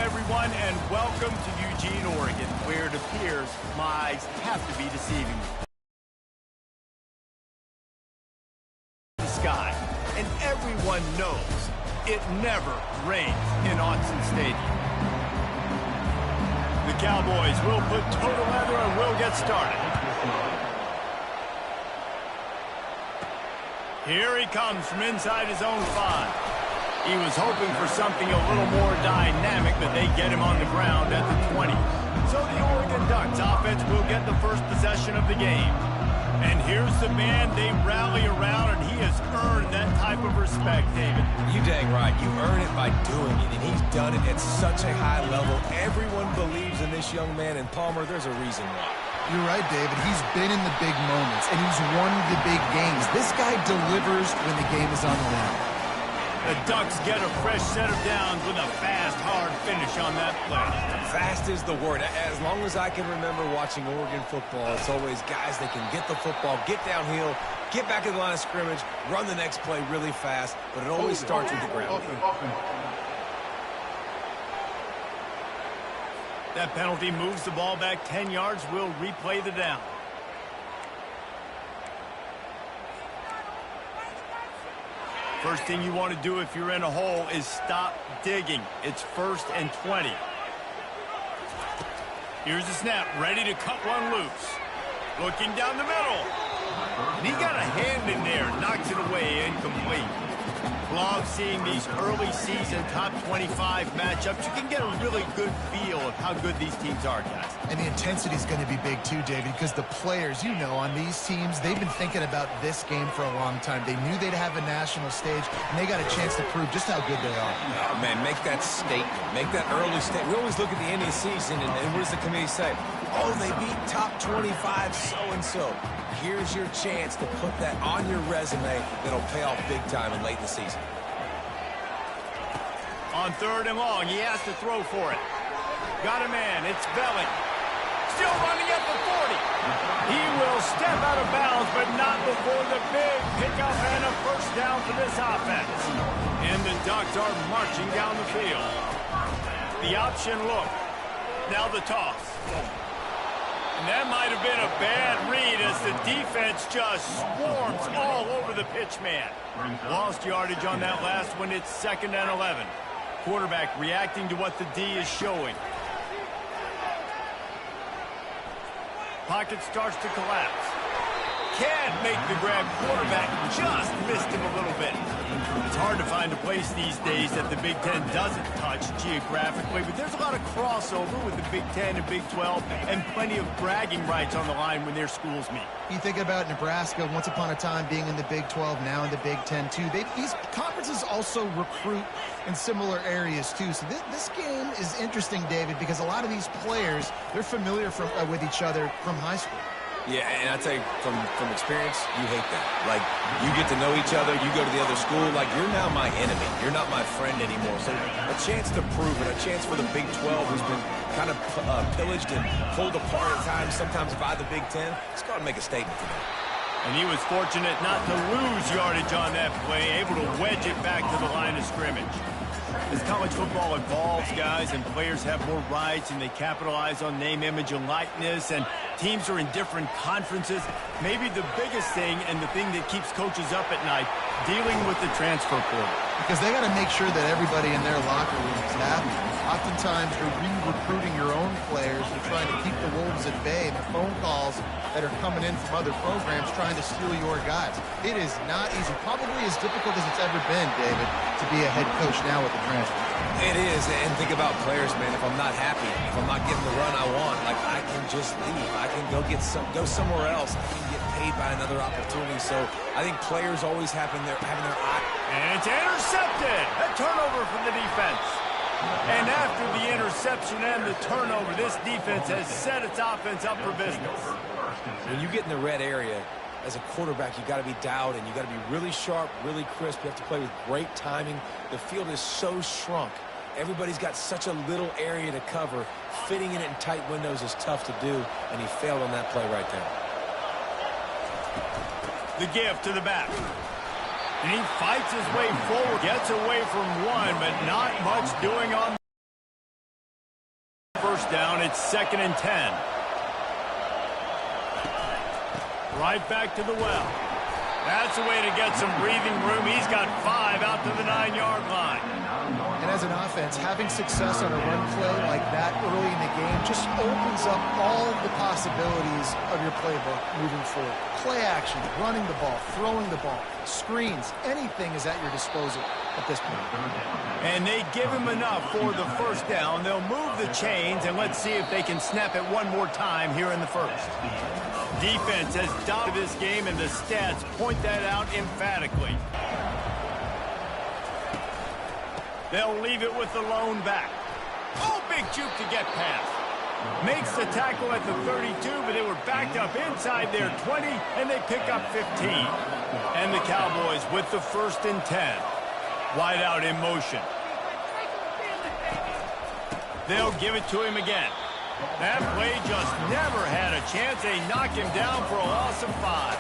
everyone, and welcome to Eugene, Oregon, where it appears my eyes have to be deceiving me. The sky, and everyone knows it never rains in Autzen Stadium. The Cowboys will put total leather and will get started. Here he comes from inside his own 5. He was hoping for something a little more dynamic, but they get him on the ground at the 20. So the Oregon Ducks offense will get the first possession of the game. And here's the man they rally around, and he has earned that type of respect, David. You dang right. You earn it by doing it, and he's done it at such a high level. Everyone believes in this young man, and Palmer, there's a reason why. You're right, David. He's been in the big moments, and he's won the big games. This guy delivers when the game is on the line. The Ducks get a fresh set of downs with a fast, hard finish on that play. Fast is the word. As long as I can remember watching Oregon football, it's always guys that can get the football, get downhill, get back in the line of scrimmage, run the next play really fast, but it always starts with the ground. That penalty moves the ball back 10 yards. We'll replay the down. First thing you want to do if you're in a hole is stop digging. It's 1st and 20. Here's the snap, ready to cut one loose. Looking down the middle. And he got a hand in there, knocks it away, incomplete. Love seeing these early season top 25 matchups. You can get a really good feel of how good these teams are, guys. And the intensity is going to be big too, David, because the players, you know, on these teams, they've been thinking about this game for a long time. They knew they'd have a national stage, and they got a chance to prove just how good they are. Oh, man, make that statement. Make that early statement. We always look at the end of the season, and what does the committee say? Oh, they beat top 25 so-and-so. Here's your chance to put that on your resume that'll pay off big time and late in the season. On 3rd and long, he has to throw for it. Got a man, it's Belling. Still running at the 40. He will step out of bounds, but not before the big pickup and a first down for this offense. And the Ducks are marching down the field. The option look. Now the toss. And that might have been a bad read as the defense just swarms all over the pitch man. Lost yardage on that last one. It's 2nd and 11. Quarterback reacting to what the D is showing. Pocket starts to collapse. Can't make the grab. Quarterback just missed him a little bit. It's hard to find a place these days that the Big Ten doesn't touch geographically, but there's a lot of crossover with the Big Ten and Big 12 and plenty of bragging rights on the line when their schools meet. You think about Nebraska once upon a time being in the Big 12, now in the Big 10 too. These conferences also recruit in similar areas too. So this game is interesting, David, because a lot of these players, they're familiar with each other from high school. Yeah, and I tell you, from experience, you hate that. Like, you get to know each other, you go to the other school, like, you're now my enemy. You're not my friend anymore. So a chance to prove it, a chance for the Big 12, who's been kind of pillaged and pulled apart at times, sometimes by the Big 10. It's got to make a statement for them. And he was fortunate not to lose yardage on that play, able to wedge it back to the line of scrimmage. As college football evolves, guys, and players have more rights and they capitalize on name, image, and likeness, and teams are in different conferences, maybe the biggest thing and the thing that keeps coaches up at night, dealing with the transfer portal. Because they got to make sure that everybody in their locker room is happy. Oftentimes, you're re-recruiting your own players. You're trying to keep the wolves at bay. The phone calls that are coming in from other programs trying to steal your guys. It is not easy. Probably as difficult as it's ever been, David, to be a head coach now with the transfer. It is, and think about players, man. If I'm not happy, if I'm not getting the run I want, like, I can just leave. I can go somewhere else. I can get paid by another opportunity. So I think players always having their eye. And it's intercepted. A turnover from the defense. And after the interception and the turnover, this defense has set its offense up for business. When you get in the red area, as a quarterback, you got to be dialed in. You got to be really sharp, really crisp. You have to play with great timing. The field is so shrunk. Everybody's got such a little area to cover. Fitting in it in tight windows is tough to do, and he failed on that play right there. The give to the back. And he fights his way forward, gets away from one, but not much doing on first down. It's 2nd and 10. Right back to the well. That's a way to get some breathing room. He's got 5 out to the 9-yard line. And as an offense, having success on a run play like that early in the game just opens up all of the possibilities of your playbook moving forward. Play action, running the ball, throwing the ball, screens, anything is at your disposal at this point. And they give him enough for the first down. They'll move the chains, and let's see if they can snap it one more time here in the first. Defense has dominated this game, and the stats point that out emphatically. They'll leave it with the lone back. Oh, big juke to get past. Makes the tackle at the 32, but they were backed up inside their 20, and they pick up 15. And the Cowboys with the 1st and 10. Wide out in motion. They'll give it to him again. That play just never had a chance. They knock him down for a loss of 5.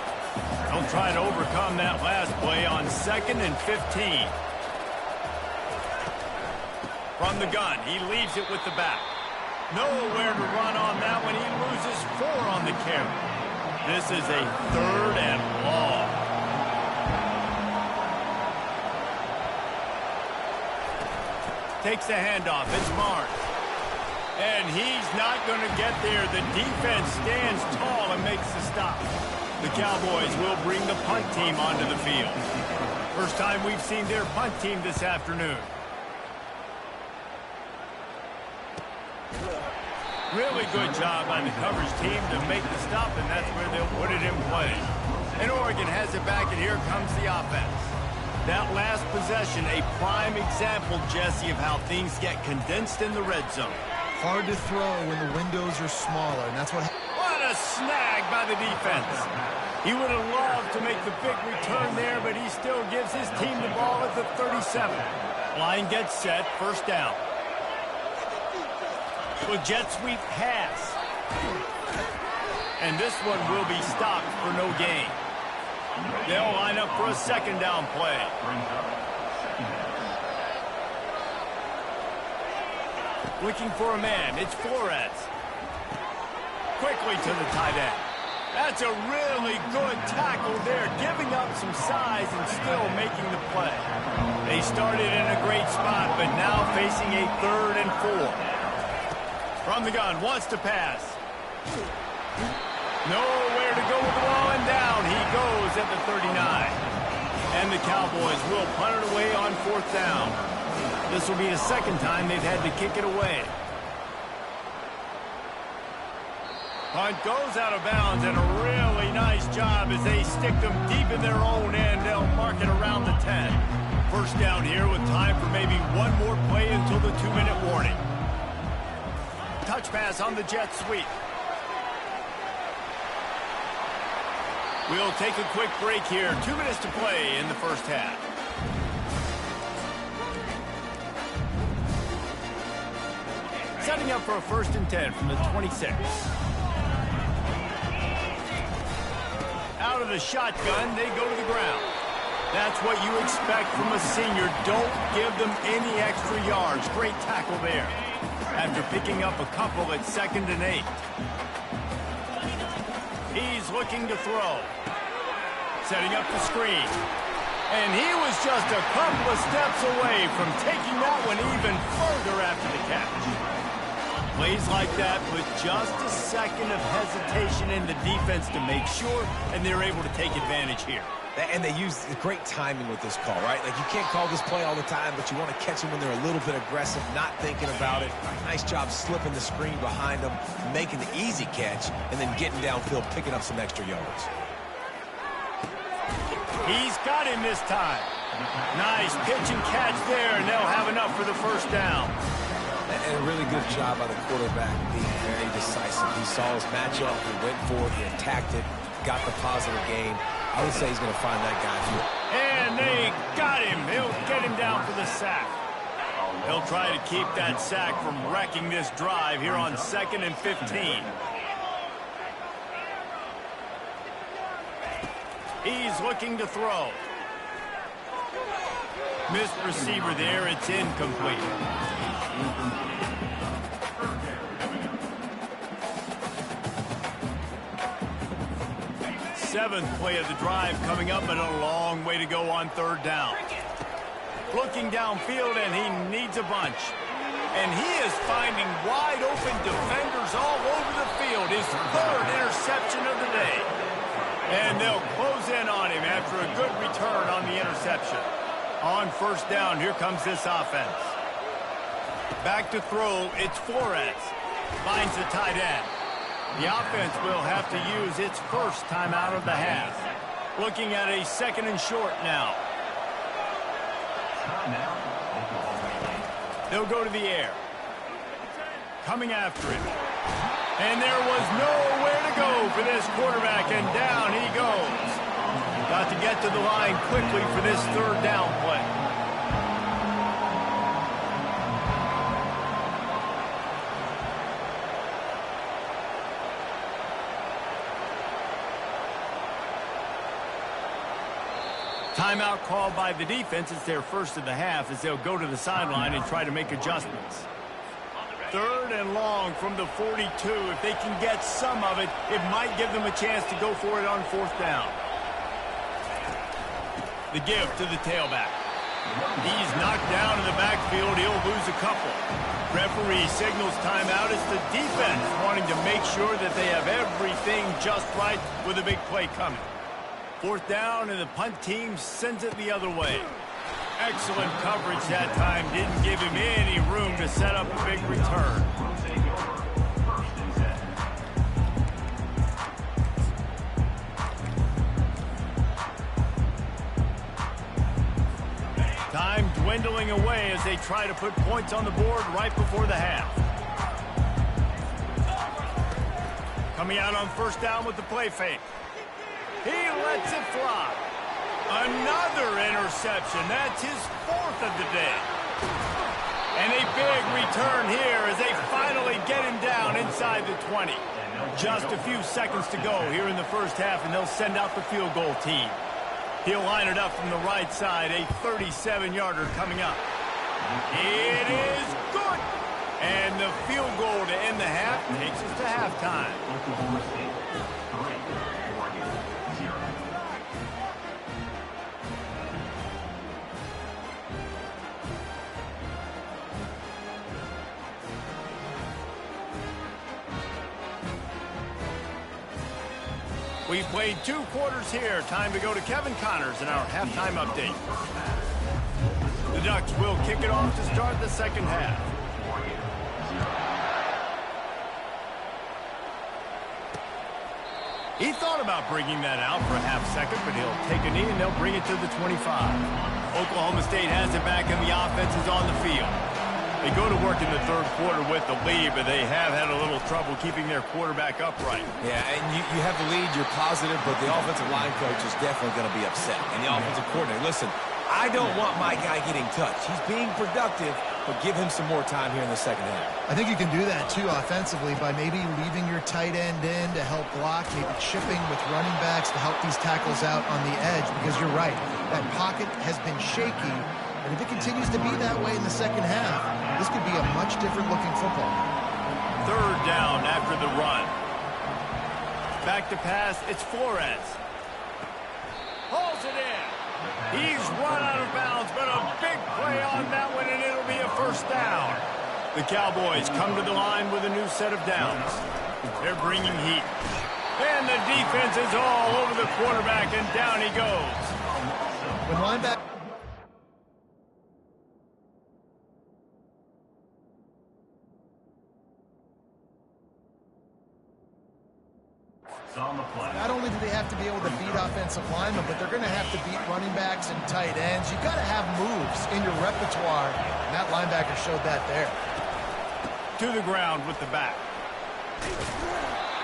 They'll try to overcome that last play on 2nd and 15. From the gun, he leaves it with the back. Nowhere to run on that one. He loses 4 on the carry. This is a 3rd and long. Takes the handoff. It's Martin. And he's not going to get there. The defense stands tall and makes the stop. The Cowboys will bring the punt team onto the field. First time we've seen their punt team this afternoon. Really good job by the coverage team to make the stop, and that's where they'll put it in play. And Oregon has it back, and here comes the offense. That last possession, a prime example, Jesse, of how things get condensed in the red zone. Hard to throw when the windows are smaller, and that's what... What a snag by the defense. He would have loved to make the big return there, but he still gives his team the ball at the 37. Line gets set, first down. Well, jet sweep pass. And this one will be stopped for no gain. They'll line up for a 2nd down play. Looking for a man. It's Flores. Quickly to the tight end. That's a really good tackle there, giving up some size and still making the play. They started in a great spot, but now facing a 3rd and 4. From the gun, wants to pass. Nowhere to go with the ball, and down he goes at the 39. And the Cowboys will punt it away on 4th down. This will be the 2nd time they've had to kick it away. Punt goes out of bounds, and a really nice job as they stick them deep in their own end. They'll mark it around the 10. First down here with time for maybe one more play until the 2-minute warning. Touch pass on the jet sweep. We'll take a quick break here. 2 minutes to play in the first half. Setting up for a 1st and 10 from the 26. Out of the shotgun, they go to the ground. That's what you expect from a senior. Don't give them any extra yards. Great tackle there. After picking up a couple at 2nd and 8. He's looking to throw. Setting up the screen. And he was just a couple of steps away from taking that one even further after the catch. Plays like that put just a second of hesitation in the defense to make sure, and they're able to take advantage here. And they use great timing with this call, right? Like, you can't call this play all the time, but you want to catch them when they're a little bit aggressive, not thinking about it. Nice job slipping the screen behind them, making the easy catch, and then getting downfield, picking up some extra yards. He's got him this time. Nice pitch and catch there, and they'll have enough for the 1st down. And a really good job by the quarterback being very decisive. He saw his matchup, he went for it, he attacked it, got the positive gain. I would say he's going to find that guy too. And they got him. He'll get him down for the sack. They'll try to keep that sack from wrecking this drive here on 2nd and 15. He's looking to throw. Missed receiver there. It's incomplete. 7th play of the drive coming up, but a long way to go on 3rd down. Looking downfield, and he needs a bunch. And he is finding wide-open defenders all over the field. His 3rd interception of the day. And they'll close in on him after a good return on the interception. On 1st down, here comes this offense. Back to throw, it's Flores. Finds the tight end. The offense will have to use its first timeout of the half. Looking at a 2nd and short now. They'll go to the air. Coming after it. And there was nowhere to go for this quarterback, and down he goes. Got to get to the line quickly for this 3rd down play. Timeout called by the defense. It's their first of the half as they'll go to the sideline and try to make adjustments. 3rd and long from the 42. If they can get some of it, it might give them a chance to go for it on 4th down. The give to the tailback. He's knocked down in the backfield. He'll lose a couple. Referee signals timeout. It's the defense wanting to make sure that they have everything just right with a big play coming. 4th down, and the punt team sends it the other way. Excellent coverage that time. Didn't give him any room to set up a big return. Time dwindling away as they try to put points on the board right before the half. Coming out on 1st down with the play fake. He lets it fly. Another interception. That's his 4th of the day. And a big return here as they finally get him down inside the 20. Just a few seconds to go here in the 1st half, and they'll send out the field goal team. He'll line it up from the right side. A 37-yarder coming up. It is good. And the field goal to end the half takes us to halftime. We've played 2 quarters here. Time to go to Kevin Connors in our halftime update. The Ducks will kick it off to start the 2nd half. He thought about bringing that out for a half-second, but he'll take a knee and they'll bring it to the 25. Oklahoma State has it back and the offense is on the field. They go to work in the 3rd quarter with the lead, but they have had a little trouble keeping their quarterback upright. Yeah, and you have the lead, you're positive, but the offensive line coach is definitely going to be upset. And the offensive coordinator, listen, I don't want my guy getting touched. He's being productive, but give him some more time here in the 2nd half. I think you can do that, too, offensively, by maybe leaving your tight end in to help block, maybe chipping with running backs to help these tackles out on the edge, because you're right, that pocket has been shaky. And if it continues to be that way in the 2nd half, this could be a much different looking football. 3rd down after the run. Back to pass, it's Flores. Hauls it in. He's run out of bounds, but a big play on that one, and it'll be a 1st down. The Cowboys come to the line with a new set of downs. They're bringing heat. And the defense is all over the quarterback, and down he goes. When linebacker... Not only do they have to be able to beat offensive linemen, but they're going to have to beat running backs and tight ends. You've got to have moves in your repertoire, and that linebacker showed that there. To the ground with the back.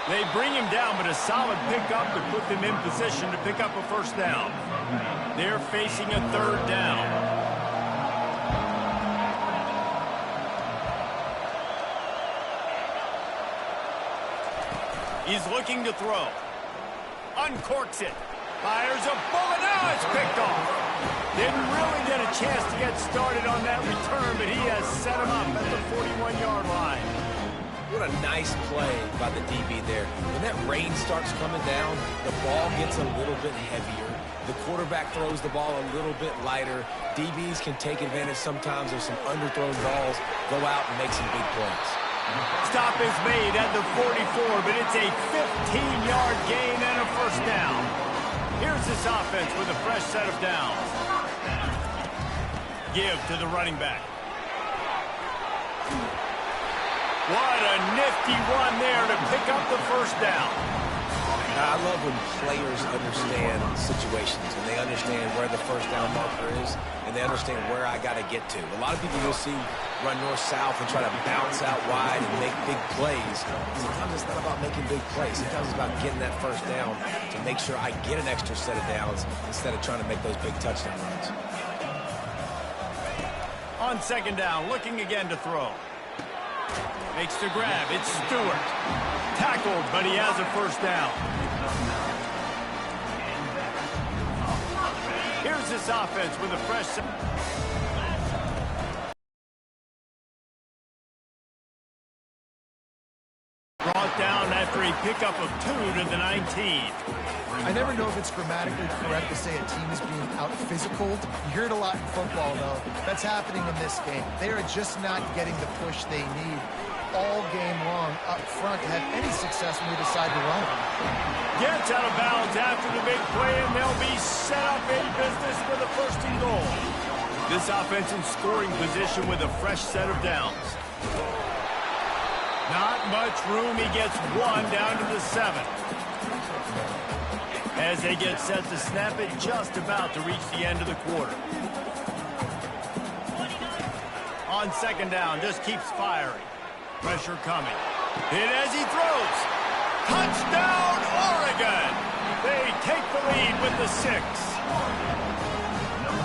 They bring him down, but a solid pickup to put them in position to pick up a 1st down. They're facing a 3rd down. He's looking to throw. Uncorks it. Fires a bullet. Now it's picked off. Didn't really get a chance to get started on that return, but he has set him up at the 41-yard line. What a nice play by the DB there. When that rain starts coming down, the ball gets a little bit heavier. The quarterback throws the ball a little bit lighter. DBs can take advantage sometimes of some underthrown balls, go out and make some big plays. Stop is made at the 44, but it's a 15-yard gain and a first down. Here's this offense with a fresh set of downs. Give to the running back. What a nifty run there to pick up the first down. I love when players understand situations and they understand where the first down marker is and they understand where I got to get to. A lot of people you'll see run north-south and try to bounce out wide and make big plays. Sometimes it's not about making big plays. Sometimes it's about getting that first down to make sure I get an extra set of downs instead of trying to make those big touchdown runs. On second down, looking again to throw. Makes the grab. It's Stewart. Tackled, but he has a first down. Here's this offense with a fresh set. Brought down after a pickup of 2 to the 19. I never know if it's grammatically correct to say a team is being out-physicaled. You hear it a lot in football, though. That's happening in this game. They are just not getting the push they need all game long up front to have any success when they decide to run. Gets out of bounds after the big play, and they'll be set up in business for the first and goal. This offense in scoring position with a fresh set of downs. Not much room. He gets one down to the 7. As they get set to snap it, just about to reach the end of the quarter. On second down, just keeps firing. Pressure coming. Hit as he throws. Touchdown, Oregon! They take the lead with the 6.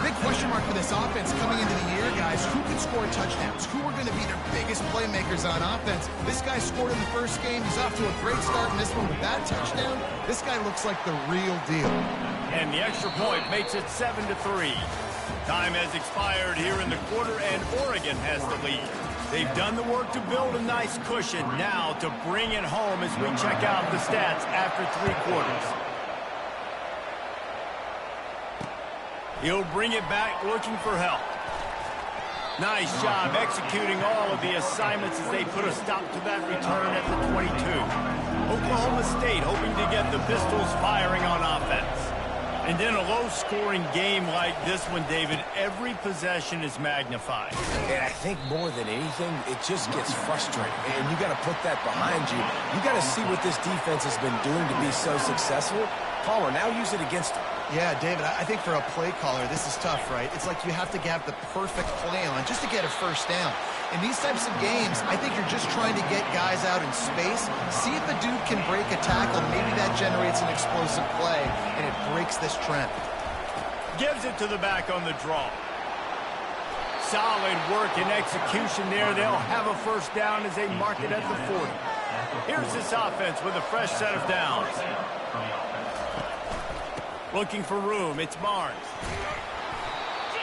Big question mark for this offense coming into the year, guys. Who can score touchdowns? Who are going to be their biggest playmakers on offense? This guy scored in the first game. He's off to a great start in this one with that touchdown. This guy looks like the real deal. And the extra point makes it 7-3. Time has expired here in the quarter, and Oregon has the lead. They've done the work to build a nice cushion. Now to bring it home as we check out the stats after 3 quarters. He'll bring it back looking for help. Nice job executing all of the assignments as they put a stop to that return at the 22. Oklahoma State hoping to get the Pistols firing on offense. And in a low-scoring game like this one, David, every possession is magnified. And I think more than anything, it just gets frustrating. And you got to put that behind you. You got to see what this defense has been doing to be so successful. Palmer, now use it against them. Yeah, David, I think for a play caller, this is tough, right? It's like you have to have the perfect play on just to get a first down. In these types of games, I think you're just trying to get guys out in space, see if a dude can break a tackle. Maybe that generates an explosive play, and it breaks this trend. Gives it to the back on the draw. Solid work and execution there. They'll have a first down as they mark it at the 40. Here's this offense with a fresh set of downs. Looking for room, it's Barnes.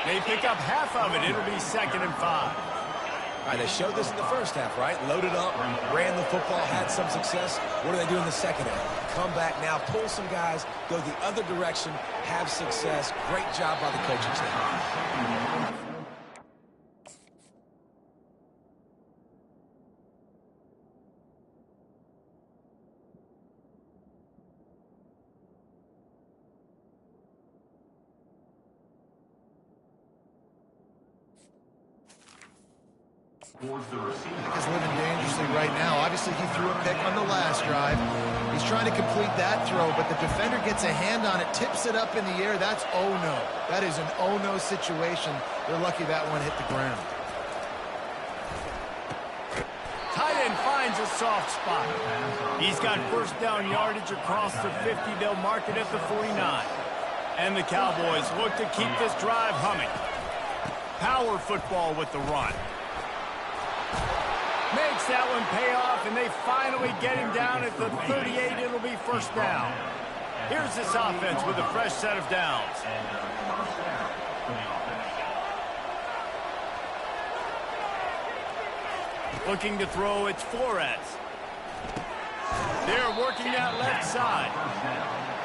They pick up half of it. It'll be 2nd and 5. All right, they showed this in the first half, right? Loaded up, ran the football, had some success. What do they do in the second half? Come back now, pull some guys, go the other direction, have success. Great job by the coaching staff. Is living dangerously right now. Obviously, he threw a pick on the last drive. He's trying to complete that throw, but the defender gets a hand on it, tips it up in the air. That's oh-no. That is an oh-no situation. They're lucky that one hit the ground. Tight end finds a soft spot. He's got first down yardage across the 50. They'll mark it at the 49. And the Cowboys look to keep this drive humming. Power football with the run. Makes that one pay off, and they finally get him down at the 38. It'll be first down. Here's this offense with a fresh set of downs. Looking to throw, it's Flores. They're working that left side.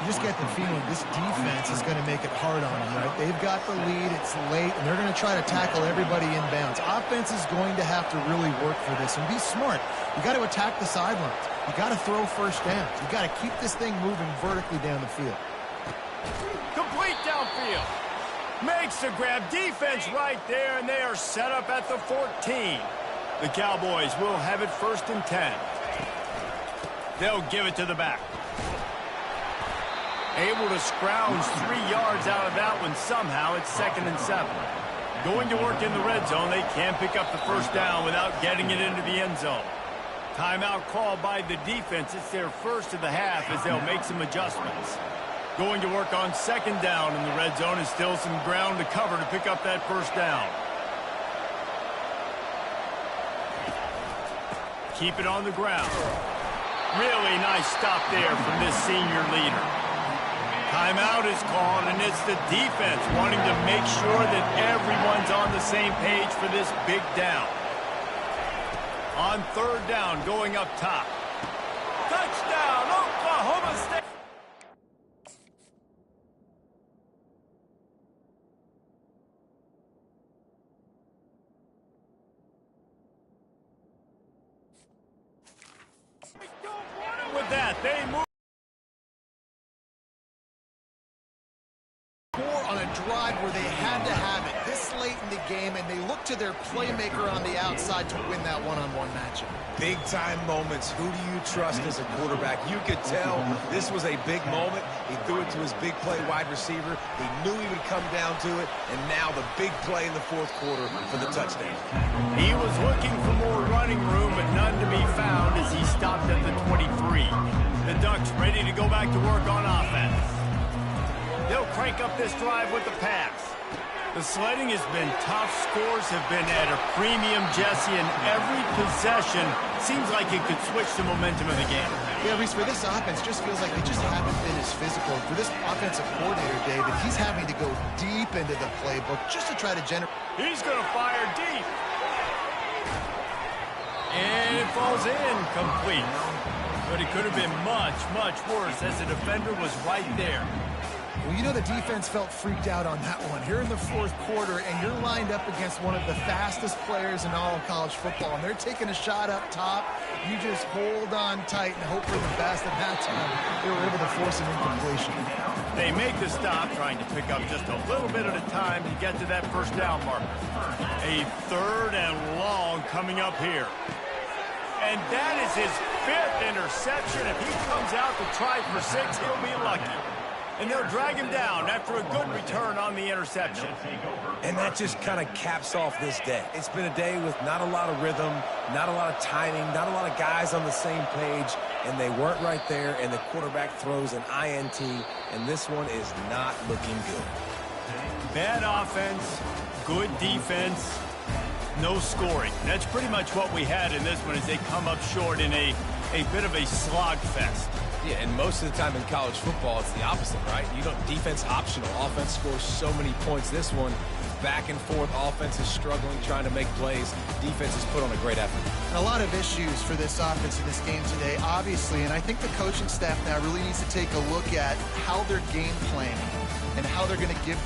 You just get the feeling this defense is going to make it hard on them, right? They've got the lead, it's late, and they're going to try to tackle everybody inbounds. Offense is going to have to really work for this and be smart. You got to attack the sidelines. You got to throw first downs. You got to keep this thing moving vertically down the field. Complete downfield. Makes the grab. Defense right there, and they are set up at the 14. The Cowboys will have it 1st and 10. They'll give it to the back. Able to scrounge 3 yards out of that one somehow. It's 2nd and 7. Going to work in the red zone. They can't pick up the first down without getting it into the end zone. Timeout called by the defense. It's their first of the half as they'll make some adjustments. Going to work on 2nd down in the red zone and still some ground to cover to pick up that first down. Keep it on the ground. Really nice stop there from this senior leader. Timeout is called, and it's the defense wanting to make sure that everyone's on the same page for this big down. On 3rd down, going up top. Touchdown, Oklahoma State! With that, they move. On a drive where they had to have it this late in the game, and they look to their playmaker on the outside to win that one-on-one matchup. Big-time moments. Who do you trust as a quarterback? You could tell this was a big moment. He threw it to his big play wide receiver. He knew he would come down to it, and now the big play in the 4th quarter for the touchdown. He was looking for more running room, but none to be found as he stopped at the 23. The Ducks ready to go back to work on offense. They'll crank up this drive with the pass. The sledding has been tough. Scores have been at a premium, Jesse, and every possession seems like it could switch the momentum of the game. Yeah, Reese, for this offense, just feels like they just haven't been as physical. For this offensive coordinator, David, he's having to go deep into the playbook just to try to generate. He's going to fire deep. And it falls in complete. But it could have been much, much worse as the defender was right there. Well, you know the defense felt freaked out on that one. Here in the 4th quarter, and you're lined up against one of the fastest players in all of college football, and they're taking a shot up top. You just hold on tight and hope for the best. At that time, they were able to force an incompletion. They make the stop, trying to pick up just a little bit at a time to get to that first down marker. A 3rd and long coming up here. And that is his 5th interception. If he comes out to try for 6, he'll be lucky. And they'll drag him down after a good return on the interception. And that just kind of caps off this day. It's been a day with not a lot of rhythm, not a lot of timing, not a lot of guys on the same page, and they weren't right there, and the quarterback throws an INT, and this one is not looking good. Bad offense, good defense, no scoring. That's pretty much what we had in this one as they come up short in a bit of a slogfest. Yeah, and most of the time in college football, it's the opposite, right? You don't defense optional. Offense scores so many points. This one, back and forth. Offense is struggling, trying to make plays. Defense has put on a great effort. And a lot of issues for this offense in this game today, obviously, and I think the coaching staff now really needs to take a look at how they're game planning and how they're going to give